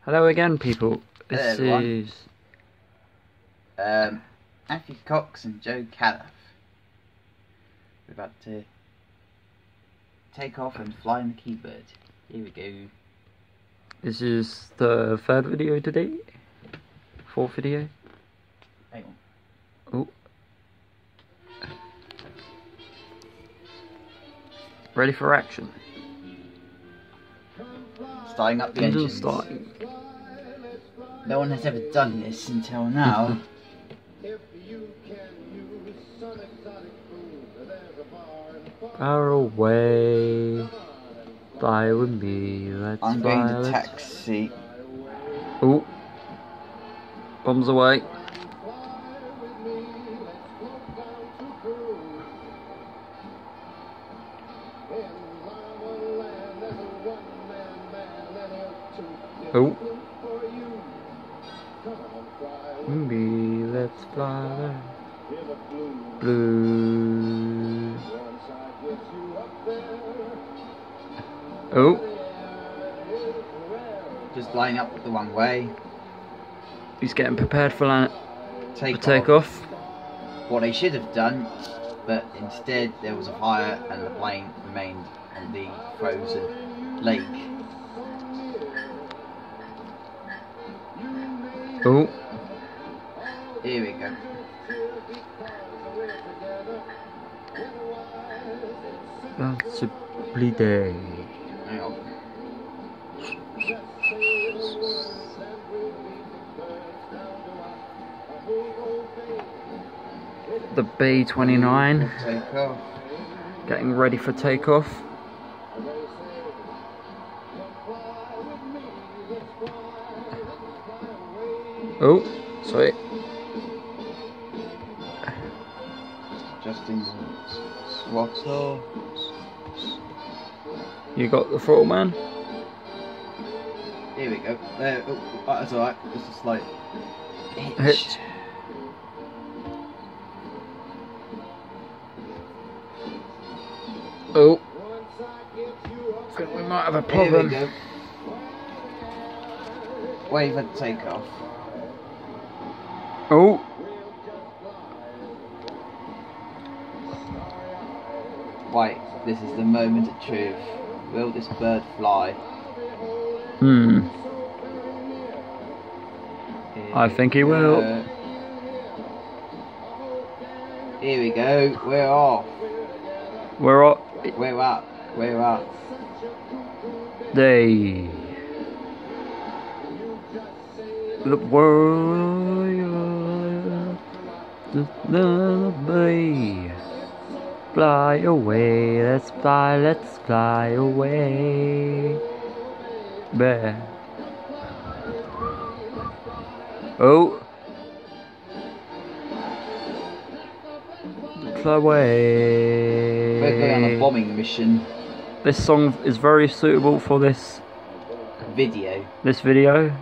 Hello again, people. This Hello, is Anthony Cox and Joe Califf. We're about to take off and fly in the Kee Bird. Here we go. this is the third video today. Fourth video. Hang on. Oh, ready for action. Starting up the Engine engines. starting. No one has ever done this until now. Far away, fly with me. Let's I'm fly. going to let's... taxi. Oh, bombs away. Oh, maybe let's fly. Blue. Oh, Just line up the one way. he's getting prepared for Take takeoff. What they should have done, but instead there was a fire and the plane remained on the frozen lake. Oh, Here we go. that's a lovely day. Hang on. The B-29 Take off. getting ready for takeoff. Oh, sorry. Justin Swatter. You got the throttle, man? Here we go. There. Oh, that's alright. Just a slight hitch. Hitch. Oh, I think we might have a problem. Here we go. Wave and take off. Oh, Wait, this is the moment of truth. Will this bird fly? I think he will. Here we go. We're off. We're up. We're up. We're up. Day. The world just lullaby. Fly away, let's fly away. Bear. Oh, fly away. We're going on a bombing mission. This song is very suitable for this Video. video.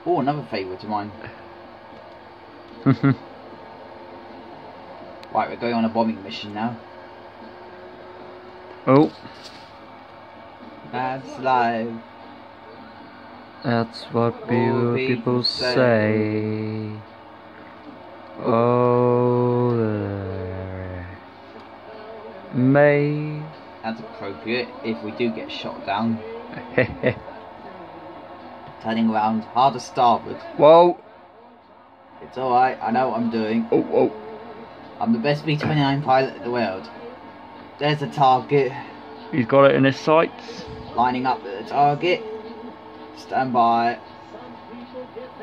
Oh, another favourite of mine. Right, we're going on a bombing mission now. Oh, That's live. that's what All people say. Oh, May. That's appropriate if we do get shot down. Turning around, hard to starboard. Whoa. It's alright, I know what I'm doing. Oh, oh. I'm the best B-29 pilot in the world. There's the target. He's got it in his sights. Lining up at the target. Stand by.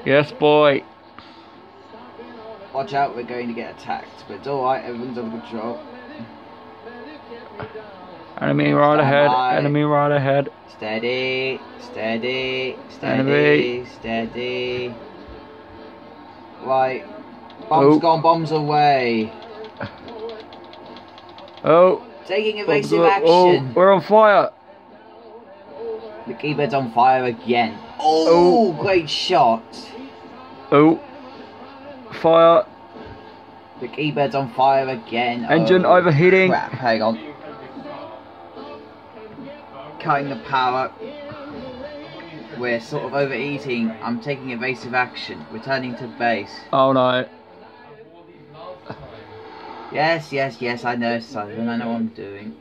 Yes, boy. Watch out, we're going to get attacked. But it's alright, everyone's under control. Enemy right ahead. by. Enemy right ahead. Steady, steady, Enemy. steady, steady. Right. Bombs Oh. gone, bombs away. Oh. Taking evasive Oh, action. we're on fire. The Kee Bird's on fire again. Oh, great shot. Oh. Fire. The Kee Bird's on fire again. Engine Oh, overheating. crap, hang on. Cutting the power. We're sort of overeating. I'm taking evasive action. Returning to base. Oh no. Yes, I know, Simon. I know what I'm doing.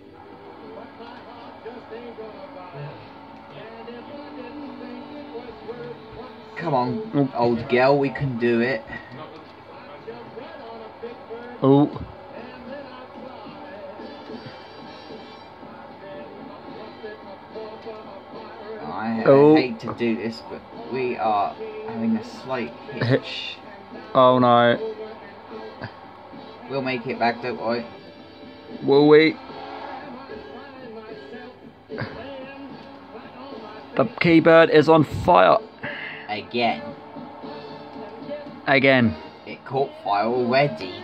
Come on, old girl, we can do it. Oh. I Oh. hate to do this, but we are having a slight hitch. Oh no. We'll make it back, don't worry. Will we? The Kee Bird is on fire. Again. Again. It caught fire already.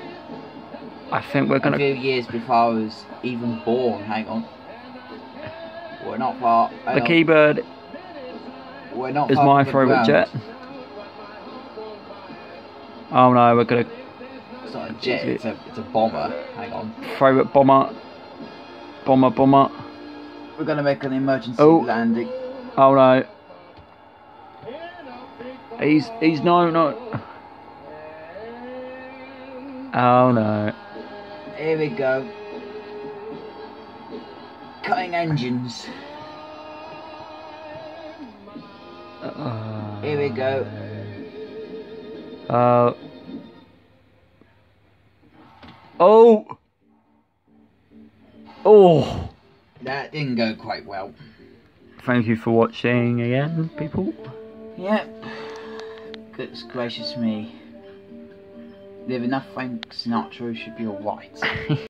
I think we're A gonna. few years before I was even born. Hang on. We're not far. The Kee Bird We're not is far my from the favourite ground. jet. Oh no, we're gonna. It's not a jet. It's a bomber. Hang on. Favourite bomber. Bomber. We're gonna make an emergency landing. Oh no. He's no. Oh no. Here we go. Cutting engines. Here we go. Oh. That didn't go quite well. Thank you for watching again, people. Yep. Goodness gracious me. Live enough Frank Sinatra should be alright.